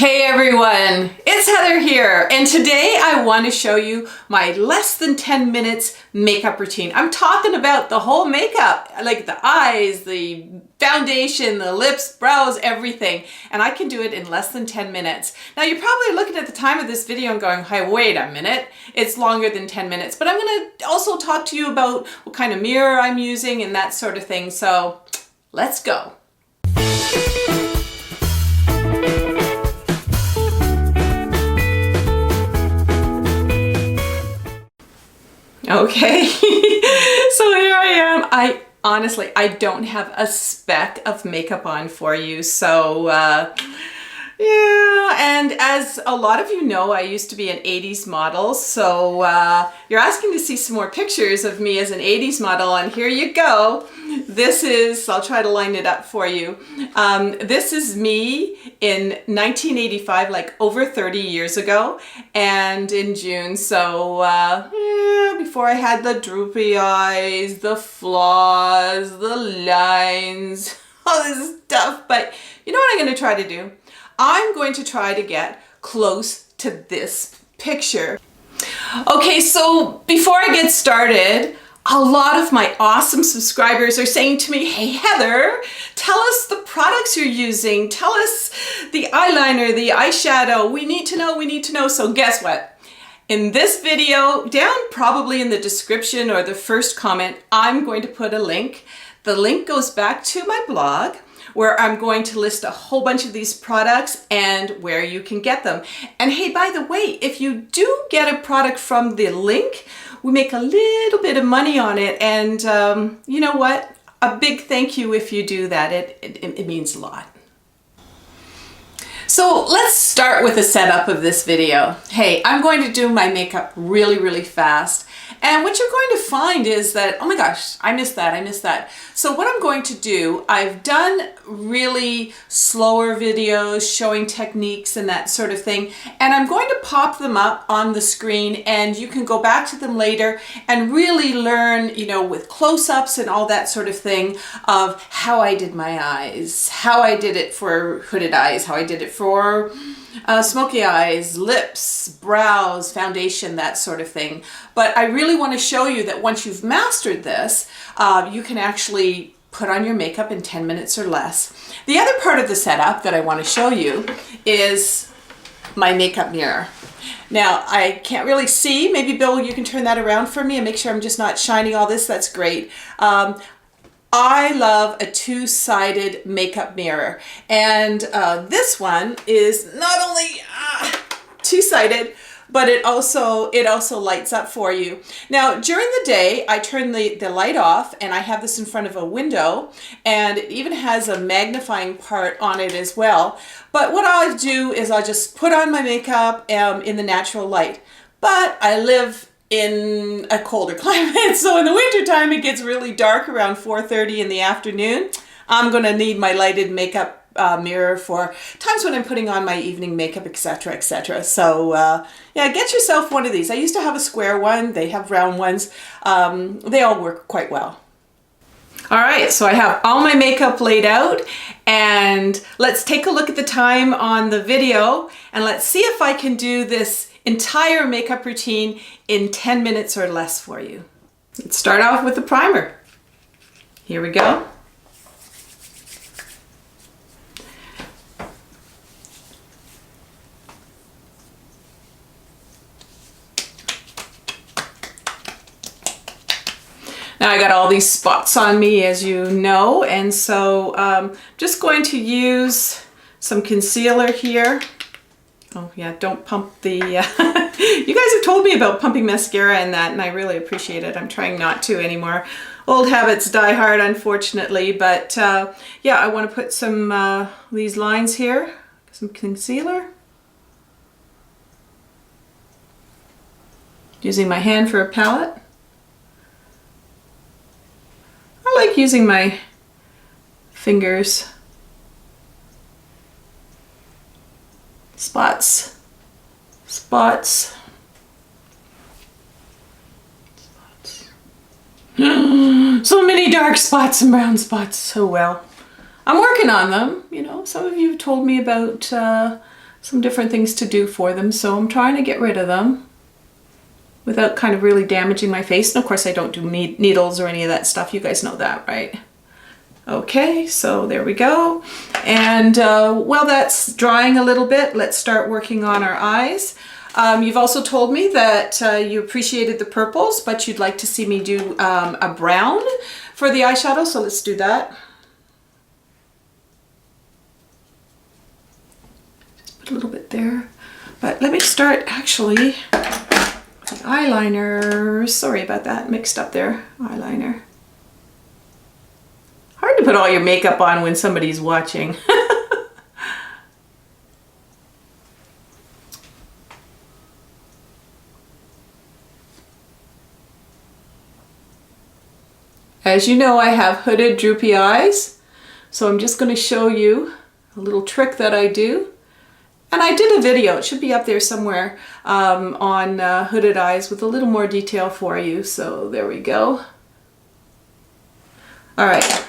Hey everyone, it's Heather here, and today I want to show you my less than 10 minutes makeup routine. I'm talking about the whole makeup, like the eyes, the foundation, the lips, brows, everything, and I can do it in less than 10 minutes. Now you're probably looking at the time of this video and going, hey, wait a minute, it's longer than 10 minutes, but I'm going to also talk to you about what kind of mirror I'm using and that sort of thing, so let's go. Okay, so here I am. Honestly, I don't have a speck of makeup on for you, so yeah, and as a lot of you know, I used to be an 80s model, so you're asking to see some more pictures of me as an 80s model, and here you go. This is, I'll try to line it up for you. This is me in 1985, like over 30 years ago, and in June, so yeah, before I had the droopy eyes, the flaws, the lines, all this stuff, but you know what I'm going to try to do? I'm going to try to get close to this picture. Okay, so before I get started, a lot of my awesome subscribers are saying to me, hey Heather, tell us the products you're using, tell us the eyeliner, the eyeshadow, we need to know, we need to know. So guess what? In this video, down probably in the description or the first comment, I'm going to put a link. The link goes back to my blog, where I'm going to list a whole bunch of these products and where you can get them. And hey, by the way, if you do get a product from the link, we make a little bit of money on it. And you know what? A big thank you if you do that. It means a lot. So let's start with the setup of this video. Hey, I'm going to do my makeup really, really fast. And what you're going to find is that, oh my gosh, I missed that. So what I'm going to do, I've done really slower videos showing techniques and that sort of thing, and I'm going to pop them up on the screen and you can go back to them later and really learn, you know, with close-ups and all that sort of thing of how I did my eyes, how I did it for hooded eyes, how I did it for smoky eyes, lips, brows, foundation, that sort of thing. But I really want to show you that once you've mastered this, you can actually put on your makeup in 10 minutes or less. The other part of the setup that I want to show you is my makeup mirror. Now, I can't really see. Maybe Bill, you can turn that around for me and make sure I'm just not shining all this. That's great. I love a two-sided makeup mirror, and this one is not only two-sided, but it also lights up for you. Now, during the day, I turn the light off, and I have this in front of a window, and it even has a magnifying part on it as well. But what I'll do is I'll just put on my makeup in the natural light. But I live in a colder climate, so in the wintertime it gets really dark around 4:30 in the afternoon. I'm gonna need my lighted makeup mirror for times when I'm putting on my evening makeup, etc., etc. So yeah, get yourself one of these. I used to have a square one, they have round ones. They all work quite well. All right, so I have all my makeup laid out, and let's take a look at the time on the video and let's see if I can do this entire makeup routine in 10 minutes or less for you. Let's start off with the primer. Here we go. Now I got all these spots on me, as you know, and so just going to use some concealer here. Oh yeah, don't pump the, you guys have told me about pumping mascara and that, and I really appreciate it. I'm trying not to anymore. Old habits die hard, unfortunately, but yeah, I want to put some these lines here, some concealer. Using my hand for a palette. I like using my fingers. Spots, spots, spots. So many dark spots and brown spots. So well, I'm working on them. You know, some of you have told me about some different things to do for them, so I'm trying to get rid of them without kind of really damaging my face. And of course I don't do needles or any of that stuff. You guys know that, right? Okay, so there we go. And while that's drying a little bit, let's start working on our eyes. You've also told me that you appreciated the purples, but you'd like to see me do a brown for the eyeshadow, so let's do that. Just put a little bit there. But let me start actually with the eyeliner. Sorry about that, mixed up there. Eyeliner. Hard to put all your makeup on when somebody's watching. As you know, I have hooded, droopy eyes, so I'm just going to show you a little trick that I do. And I did a video, it should be up there somewhere, on hooded eyes with a little more detail for you. So there we go. All right.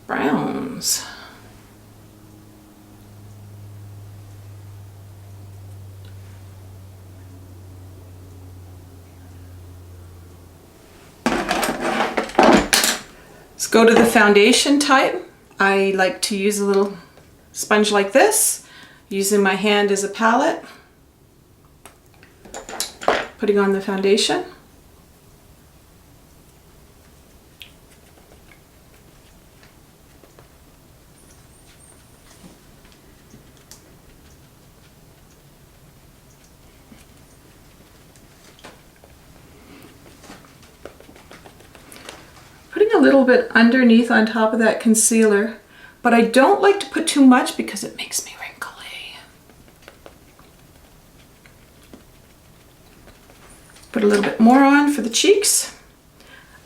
Browns. Let's go to the foundation type. I like to use a little sponge like this, using my hand as a palette, putting on the foundation. A little bit underneath on top of that concealer, but I don't like to put too much because it makes me wrinkly. Put a little bit more on for the cheeks.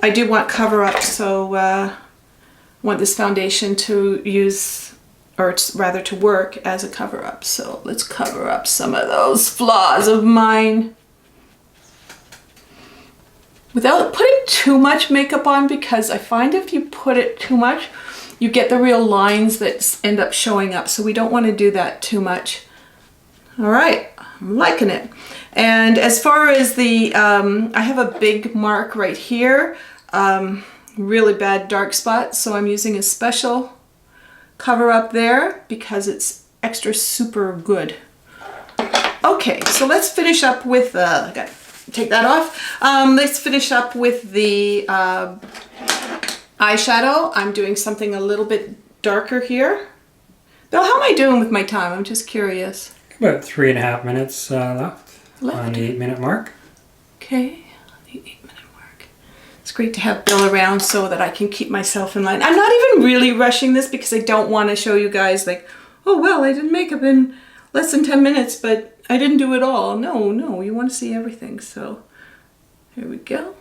I do want cover up, so I want this foundation to use, or rather to work as a cover up. So let's cover up some of those flaws of mine without putting too much makeup on, because I find if you put it too much, you get the real lines that end up showing up. So we don't want to do that too much. All right, I'm liking it. And as far as the, I have a big mark right here, really bad dark spot. So I'm using a special cover up there because it's extra super good. Okay, so let's finish up with, I got take that off. Let's finish up with the eyeshadow. I'm doing something a little bit darker here. Bill, how am I doing with my time? I'm just curious. About 3.5 minutes left on the 8-minute mark. Okay, the 8-minute mark. It's great to have Bill around so that I can keep myself in line. I'm not even really rushing this because I don't want to show you guys like, oh well, I did makeup in less than 10 minutes, but I didn't do it all. No, you want to see everything. So here we go.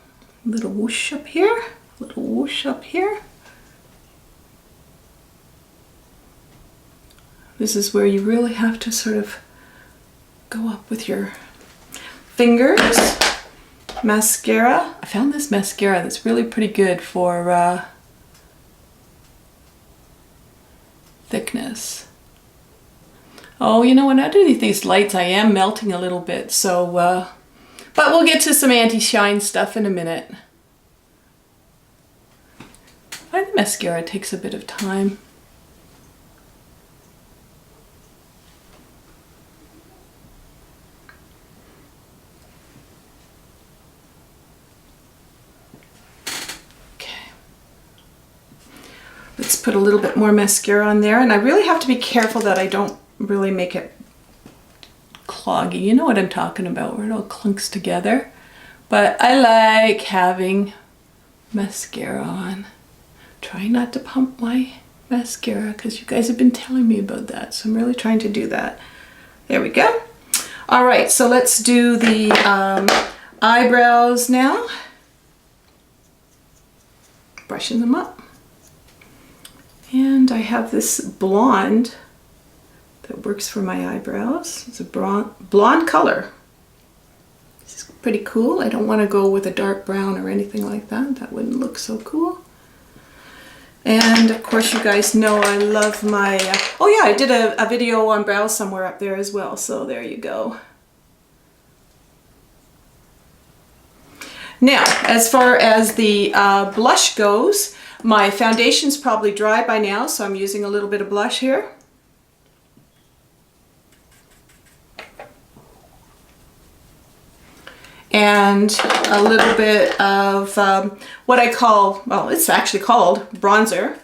A little whoosh up here, a little whoosh up here. This is where you really have to sort of go up with your fingers. Mascara. I found this mascara that's really pretty good for thickness. Oh, you know, when underneath these lights, I am melting a little bit, so, but we'll get to some anti-shine stuff in a minute. I find the mascara takes a bit of time. Okay. Let's put a little bit more mascara on there, and I really have to be careful that I don't really make it cloggy. You know what I'm talking about, where it all clunks together. But I like having mascara on. Trying not to pump my mascara because you guys have been telling me about that, so I'm really trying to do that. There we go. All right, so let's do the eyebrows now. Brushing them up. And I have this blonde that works for my eyebrows. It's a blonde color. This is pretty cool. I don't want to go with a dark brown or anything like that. That wouldn't look so cool. And of course you guys know I love my, oh yeah, I did a video on brows somewhere up there as well, so there you go. Now, as far as the blush goes, my foundation's probably dry by now, so I'm using a little bit of blush here. And a little bit of what I call, well, it's actually called bronzer,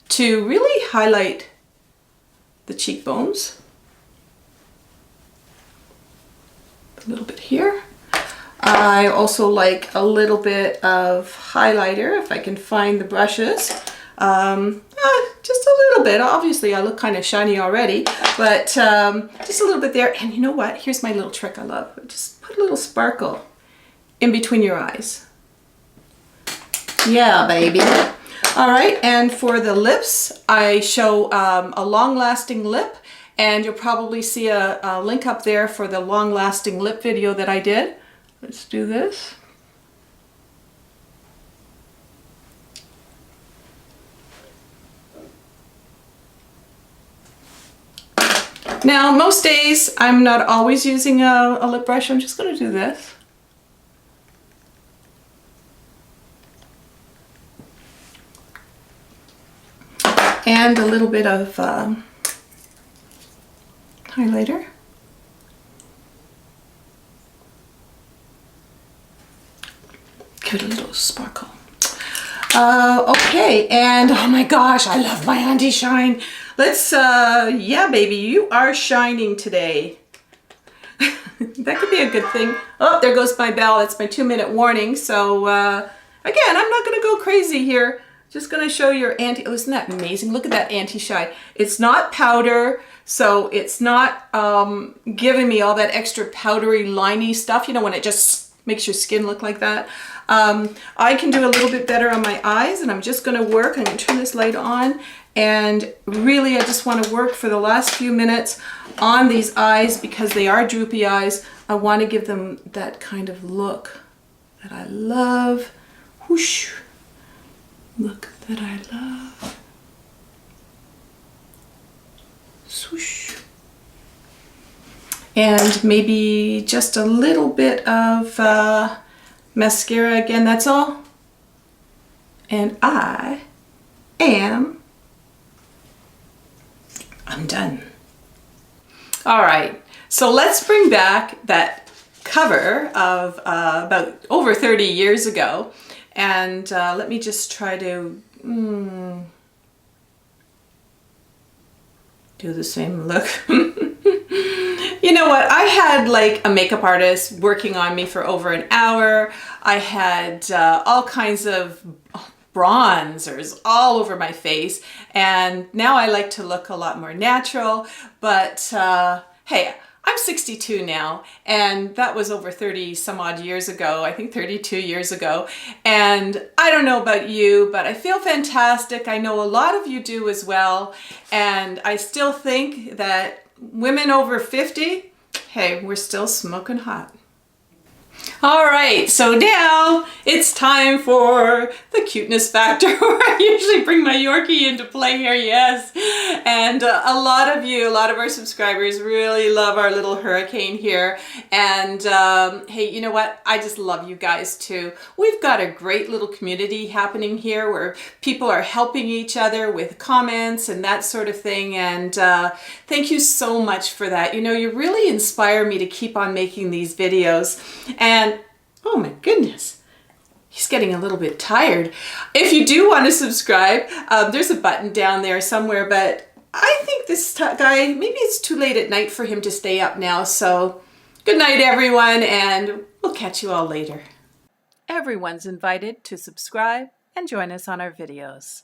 to really highlight the cheekbones. A little bit here. I also like a little bit of highlighter, if I can find the brushes. Just a little bit. Obviously, I look kind of shiny already, but just a little bit there. And you know what? Here's my little trick I love. Just put a little sparkle in between your eyes. Yeah, baby. All right, and for the lips, I show a long-lasting lip, and you'll probably see a link up there for the long-lasting lip video that I did. Let's do this. Now, most days, I'm not always using a lip brush. I'm just going to do this. And a little bit of highlighter. Give it a little sparkle. Okay, and oh my gosh, I love my anti-shine. Let's, yeah baby, you are shining today. That could be a good thing. Oh, there goes my bell. It's my 2-minute warning. So, again, I'm not going to go crazy here. Just going to show your oh, isn't that amazing? Look at that anti-shine. It's not powder, so it's not giving me all that extra powdery, liney stuff, you know, when it just makes your skin look like that. I can do a little bit better on my eyes, and I'm just going to work. I'm going to turn this light on, and really I just want to work for the last few minutes on these eyes because they are droopy eyes. I want to give them that kind of look that I love. Whoosh. Look that I love. Swoosh. And maybe just a little bit of mascara again, that's all. And I'm done. All right, so let's bring back that cover of about over 30 years ago. And let me just try to do the same look. You know what? I had like a makeup artist working on me for over an hour. I had all kinds of bronzers all over my face. And now I like to look a lot more natural. But hey, I'm 62 now, and that was over 30 some odd years ago, I think 32 years ago. And I don't know about you, but I feel fantastic. I know a lot of you do as well. And I still think that women over 50, hey, we're still smoking hot. All right, so now it's time for the cuteness factor where I usually bring my Yorkie into play here, yes. And a lot of you, a lot of our subscribers really love our little hurricane here. And hey, you know what? I just love you guys too. We've got a great little community happening here where people are helping each other with comments and that sort of thing. And thank you so much for that. You know, you really inspire me to keep on making these videos. And oh my goodness, he's getting a little bit tired. If you do want to subscribe, there's a button down there somewhere, but I think this guy, maybe it's too late at night for him to stay up now. So good night, everyone, and we'll catch you all later. Everyone's invited to subscribe and join us on our videos.